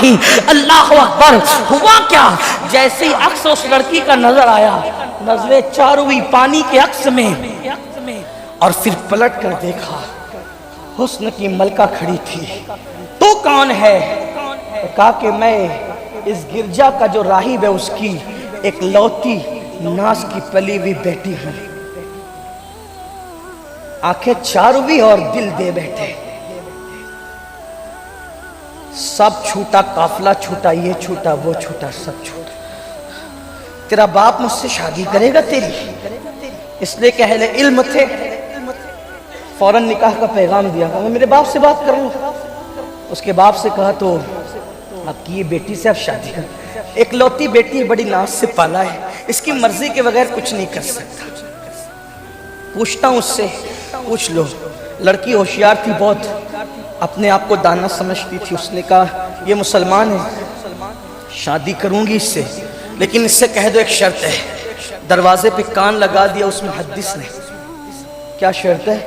نہیں. اللہ اکبر. ہوا کیا؟ جیسے ہی عکس اس لڑکی کا نظر آیا، نظریں چار ہوئی پانی کے عکس میں، اور پھر پلٹ کر دیکھا، حسن کی ملکہ کھڑی تھی. تو کون ہے؟ کہا کہ میں اس گرجا کا جو راہب ہے اس کی ایک لوتی ناز کی پلی ہوئی بیٹی ہوں. آنکھیں چار ہوئی اور دل دے بیٹھے. سب چھوٹا، قافلہ چھوٹا، یہ چھوٹا وہ چھوٹا، سب چھوٹا. تیرا باپ مجھ سے شادی کرے گا تیری؟ اس لیے کہ اہل علم تھے، فوراً نکاح کا پیغام دیا. میں میرے باپ سے بات کروں. اس کے باپ سے کہا تو آپ کی یہ بیٹی سے آپ شادی کر. ایک لوتی بیٹی بڑی ناز سے پالا ہے، اس کی مرضی کے بغیر کچھ نہیں کر سکتا. پوچھتا ہوں اس سے، پوچھ لو. لڑکی ہوشیار تھی بہت، اپنے آپ کو دانا سمجھتی تھی. اس نے کہا یہ مسلمان ہے، شادی کروں گی اس سے، لیکن اس سے کہہ دو ایک شرط ہے. دروازے پہ کان لگا دیا اس محدث نے. کیا شرط ہے؟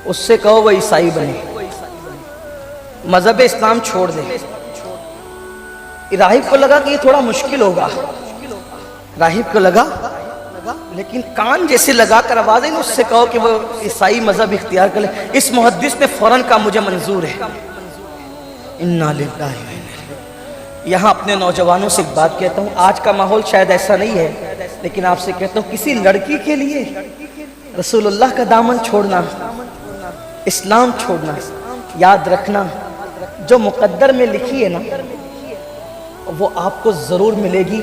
اس سے کہو وہ عیسائی بنے، مذہب اسلام چھوڑ دے. راہب کو لگا کہ یہ تھوڑا مشکل ہوگا، راہب کو لگا، لیکن کان جیسے لگا کر آواز ہے اس سے کہو کہ وہ عیسائی مذہب اختیار کر لے. اس محدث نے فوراً کہا مجھے منظور ہے. انا للہ. یہاں اپنے نوجوانوں سے ایک بات کہتا ہوں، آج کا ماحول شاید ایسا نہیں ہے، لیکن آپ سے کہتا ہوں کسی لڑکی کے لیے رسول اللہ کا دامن چھوڑنا، اسلام چھوڑنا، یاد رکھنا جو مقدر میں لکھی ہے نا وہ آپ کو ضرور ملے گی.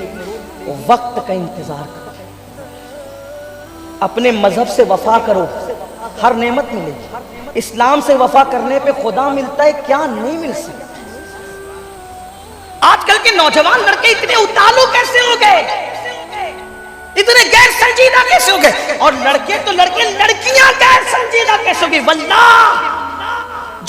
وقت کا انتظار کرو، اپنے مذہب سے وفا کرو، ہر نعمت ملے گی. اسلام سے وفا کرنے پہ خدا ملتا ہے، کیا نہیں مل سکتا. آج کل کے نوجوان لڑکے اتنے اتالو کیسے ہو گئے، اتنے غیر سنجیدہ کیسے ہو گئے، اور لڑکے تو لڑکے، لڑکیاں غیر سنجیدہ کیسے ہو گئی. واللہ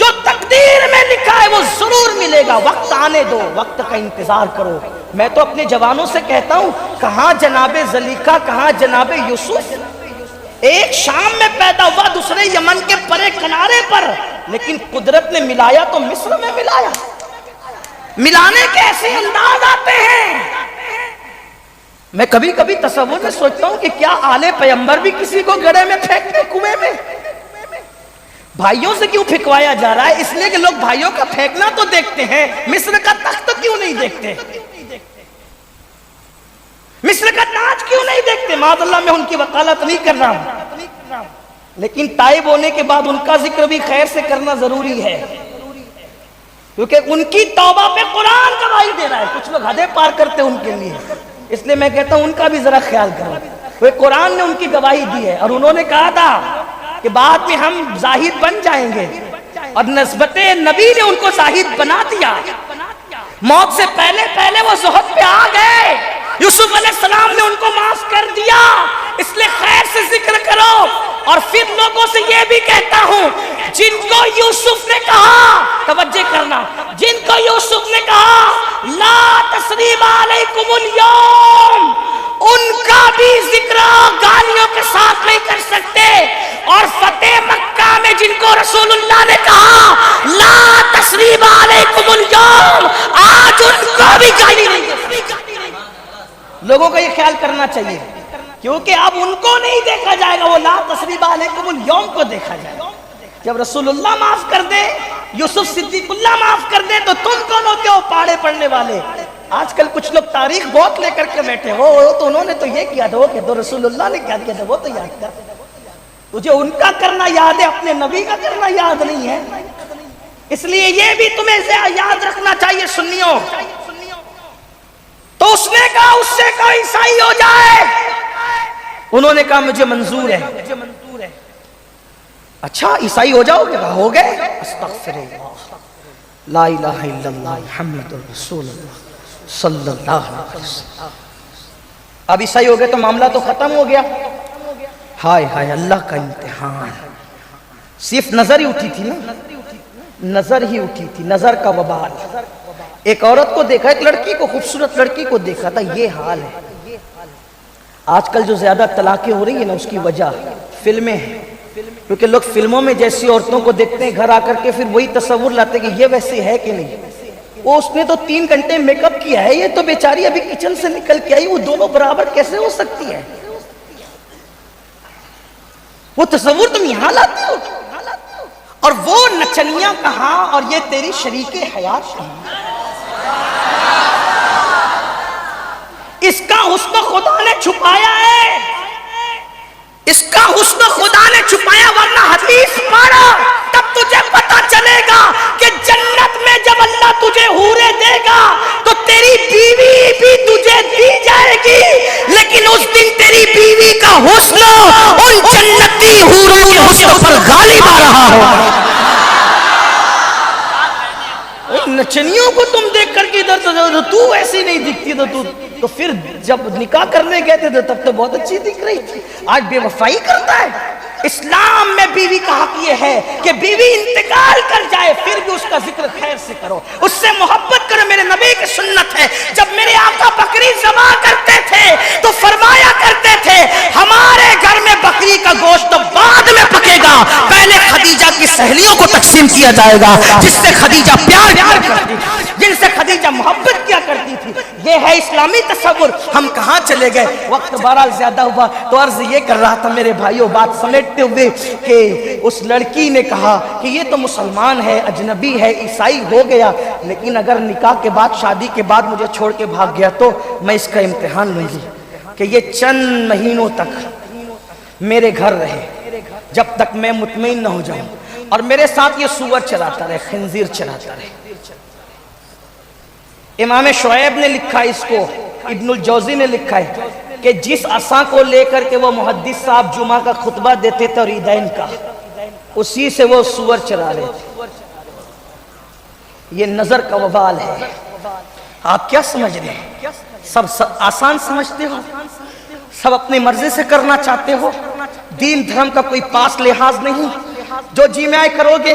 جو تقدیر میں لکھا ہے وہ ضرور ملے گا. وقت آنے دو، وقت کا انتظار کرو. میں تو اپنے جوانوں سے کہتا ہوں کہاں جناب زلیخا، کہاں جناب یوسف. ایک شام میں پیدا ہوا، دوسرے یمن کے پرے کنارے پر، لیکن قدرت نے ملایا تو مصر میں ملایا. ملانے کے ایسے انداز آتے ہیں. میں کبھی کبھی تصور میں سوچتا ہوں کہ کیا آل پیغمبر بھی کسی کو گڑھے میں پھینکتے کنویں میں؟ بھائیوں سے کیوں پھینکوایا جا رہا ہے؟ اس لیے کہ لوگ بھائیوں کا پھینکنا تو دیکھتے ہیں، مصر کا تخت کیوں نہیں دیکھتے؟ مصر کا تاج کیوں نہیں دیکھتے؟ معاذ اللہ میں ان کی وکالت نہیں کر رہا ہوں، لیکن تائب ہونے کے بعد ان کا ذکر بھی خیر سے کرنا ضروری ہے، کیونکہ ان کی توبہ پہ قرآن گواہی دے رہا ہے. کچھ لوگ حدیں پار کرتے ہیں ان کے لیے، اس لیے میں کہتا ہوں ان کا بھی ذرا خیال کرو. وہ قرآن نے ان کی گواہی دی ہے، اور انہوں نے کہا تھا کہ بعد میں ہم زاہد بن جائیں گے، اور نسبت نبی نے ان کو زاہد بنا دیا. موت سے پہلے پہلے وہ زہد پہ آ گئے. یوسف علیہ السلام نے ان کو معاف کر دیا. اس لیے خیر سے ذکر کرو. اور پھر لوگوں سے یہ بھی کہتا ہوں جن کو یوسف نے کہا، توجہ کرنا، جن کو یوسف نے کہا لا تثریب علیکم اليوم، ان کا بھی ذکر گالیوں کے ساتھ نہیں کر سکتے. اور فتح مکہ میں جن کو رسول اللہ نے کہا لا تثریب علیکم اليوم، آج ان کو بھی گالی نہیں دے سکتے. لوگوں کا یہ خیال کرنا چاہیے، کیونکہ اب ان کو نہیں دیکھا جائے گا، وہ لا تثریب علیکم اليوم کو دیکھا جائے گا. جب رسول اللہ معاف کر دے، یوسف صدیق اللہ معاف کر دے، تو تم کون ہوتے ہو پاڑے پڑنے والے؟ آج کل کچھ لوگ تاریخ بہت لے کر کے بیٹھے، وہ تو انہوں نے تو یہ کیا تھا، وہ کہ تو رسول اللہ نے کیا کیا تھا، وہ تو یاد کر. تجھے ان کا کرنا یاد ہے، اپنے نبی کا کرنا یاد نہیں ہے. اس لیے یہ بھی تمہیں یاد رکھنا چاہیے سنیوں. تو اس نے کہا اس سے کوئی عیسائی ہو جائے. انہوں نے کہا مجھے منظور ہے. اچھا عیسائی ہو جاؤ گے؟ ہو گئے. استغفر اللہ، لا الہ الا اللہ محمد رسول اللہ صلی اللہ علیہ وسلم. اب عیسائی ہو گئے تو معاملہ تو ختم ہو گیا. ہائے ہائے اللہ کا امتحان. صرف نظر ہی اٹھی تھی نا، نظر ہی اٹھی تھی، نظر کا وبال. ایک عورت کو دیکھا، ایک لڑکی کو، خوبصورت لڑکی کو دیکھا تھا. یہ حال ہے. آج کل جو زیادہ طلاقیں ہو رہی ہیں نا اس کی وجہ فلمیں ہیں، کیونکہ لوگ فلموں میں جیسی عورتوں کو دیکھتے ہیں گھر آ کر کے پھر وہی تصور لاتے ہیں کہ یہ ویسے ہے کہ نہیں. وہ اس نے تو 3 گھنٹے میک اپ کیا ہے، یہ تو بیچاری ابھی کچن سے نکل کے آئی، وہ دونوں برابر کیسے ہو سکتی ہے؟ وہ تصور تم یہاں لاتے ہو؟ اور وہ نچنیاں کہاں اور یہ تیری شریک حیات کہاں؟ اس کا حسن خدا نے چھپایا ہے، اس کا حسن خدا نے چھپایا، ورنہ حدیث پڑھا تب تجھے پتا چلے گا کہ جنت میں جب اللہ تجھے حورے دے گا تو تیری بیوی بھی تجھے دی جائے گی، لیکن اس دن تیری بیوی کا حسن ان جنتی حوروں کے حسن پر غالب آ رہا ہوگا۔ نچنیوں کو تم دیکھ کر کے ادھر تو ایسی نہیں دکھتی، تو پھر جب نکاح کرنے گئے تھے تب تو بہت اچھی دکھ رہی تھی، آج بے وفائی کرتا ہے۔ اسلام میں بیوی کا حق یہ ہے کہ بیوی انتقال کر جائے پھر بھی اس کا ذکر خیر سے کرو، اس سے محبت کرو۔ میرے نبی کی سنت ہے، جب میرے آقا بکری ذبح کرتے تھے تو فرمایا کرتے تھے ہمارے گھر میں بکری کا گوشت بعد میں پکے گا، پہلے خدیجہ کی سہیلیوں کو تقسیم کیا جائے گا، جس سے خدیجہ پیار کرتی تھی، جن سے خدیجہ محبت کیا کرتی تھی۔ یہ ہے اسلامی تصور۔ ہم کہاں چلے گئے؟ وقت بہرحال زیادہ ہوا تو عرض یہ کر رہا تھا میرے بھائیوں، بات سمیٹتے ہوئے، کہ اس لڑکی نے کہا کہ یہ تو مسلمان ہے، اجنبی ہے، عیسائی ہو گیا، لیکن اگر نکاح کے بعد، شادی کے بعد مجھے چھوڑ کے بھاگ گیا تو میں اس کا امتحان لوں گی کہ یہ چند مہینوں تک میرے گھر رہے جب تک میں مطمئن نہ ہو جاؤں، اور میرے ساتھ یہ سور چراتا رہے، خنزیر چراتا رہے۔ امام شعیب نے لکھا اس کو، ابن الجوزی نے لکھا ہے کہ جس عصا کو لے کر کے وہ محدث صاحب جمعہ کا خطبہ دیتے تھے اور عیدین کا، اسی سے وہ سور چرا رہے تھے۔ یہ نظر کا وبال ہے۔ آپ کیا سمجھ رہے ہیں؟ سب آسان سمجھتے ہو؟ سب اپنی مرضی سے کرنا چاہتے ہو؟ دین دھرم کا کوئی پاس لحاظ نہیں؟ جو جی میں آئے کرو گے،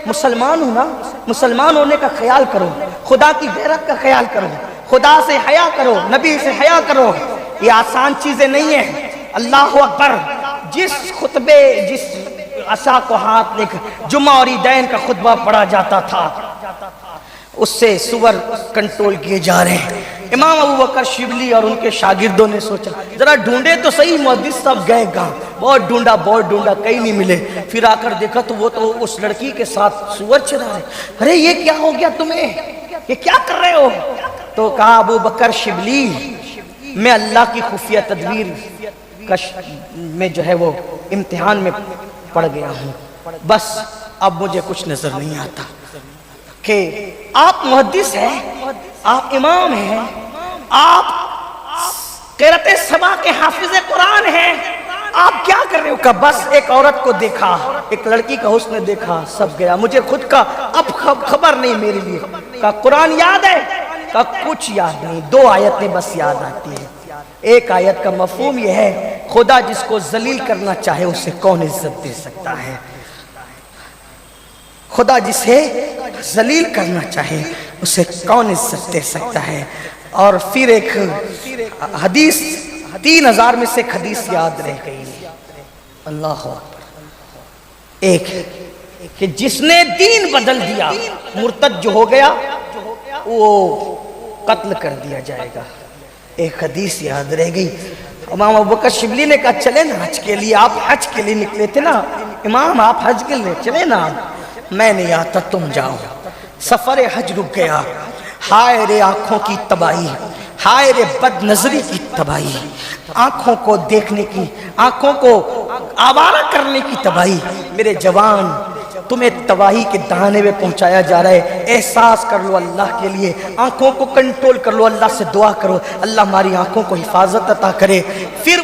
مسلمان ہو نا، مسلمان ہونے کا خیال کرو، خدا کی غیرت کا خیال کرو، خدا سے حیا کرو، نبی سے حیا کرو۔ یہ آسان چیزیں نہیں ہیں۔ اللہ اکبر۔ جس خطبے، جس عصا کو ہاتھ لے کر جمعہ اور عیدین کا خطبہ پڑھا جاتا تھا، اس سے سور کنٹرول کیے جا رہے ہیں۔ امام ابو بکر شبلی اور ان کے شاگردوں نے سوچا ذرا ڈھونڈے تو صحیح محدث صاحب گئے کہاں، بہت ڈھونڈا کہیں نہیں ملے، پھر آ کر دیکھا تو وہ تو اس لڑکی کے ساتھ سور چرا رہے۔ ارے یہ کیا ہو گیا تمہیں، یہ کیا کر رہے ہو؟ تو کہا ابو بکر شبلی، میں اللہ کی خفیہ تدبیر میں جو ہے وہ امتحان میں پڑ گیا ہوں، بس اب مجھے کچھ نظر نہیں آتا کہ آپ محدث ہیں، آپ امام ہیں، آپ قرأت سبع کے حافظ قرآن ہیں، آپ کیا کر رہے ہو؟ کہ بس ایک عورت کو دیکھا، ایک لڑکی کا حسن دیکھا، سب گیا، مجھے خود کا اب خبر نہیں میرے لیے۔ کہ قرآن یاد ہے؟ کہ کچھ یاد نہیں، 2 آیتیں بس یاد آتی ہیں۔ ایک آیت کا مفہوم یہ ہے، خدا جس کو ذلیل کرنا چاہے اسے کون عزت دے سکتا ہے؟ خدا جسے ذلیل کرنا چاہے اسے کون عزت دے سکتا ہے؟ اور پھر ایک حدیث، 3000 میں سے ایک حدیث یاد رہ گئی، اللہ اکبر، ایک کہ جس نے دین بدل دیا، مرتد جو ہو گیا وہ قتل کر دیا جائے گا۔ ایک حدیث یاد رہ گئی۔ امام ابو بکر شبلی نے کہا چلے نا حج کے لیے، آپ حج کے لیے نکلے تھے نا امام، آپ حج کے لیے چلے نا، میں نہیں آتا تم جاؤ۔ سفر حج رک گیا۔ ہائے رے آنکھوں کی تباہی، ہائے رے بد نظری کی تباہی، آنکھوں کو دیکھنے کی، آنکھوں کو آوارہ کرنے کی تباہی۔ میرے جوان، تمہیں تباہی کے دہانے میں پہنچایا جا رہا ہے، احساس کر لو اللہ کے لیے، آنکھوں کو کنٹرول کر لو، اللہ سے دعا کرو اللہ ہماری آنکھوں کو حفاظت عطا کرے۔ پھر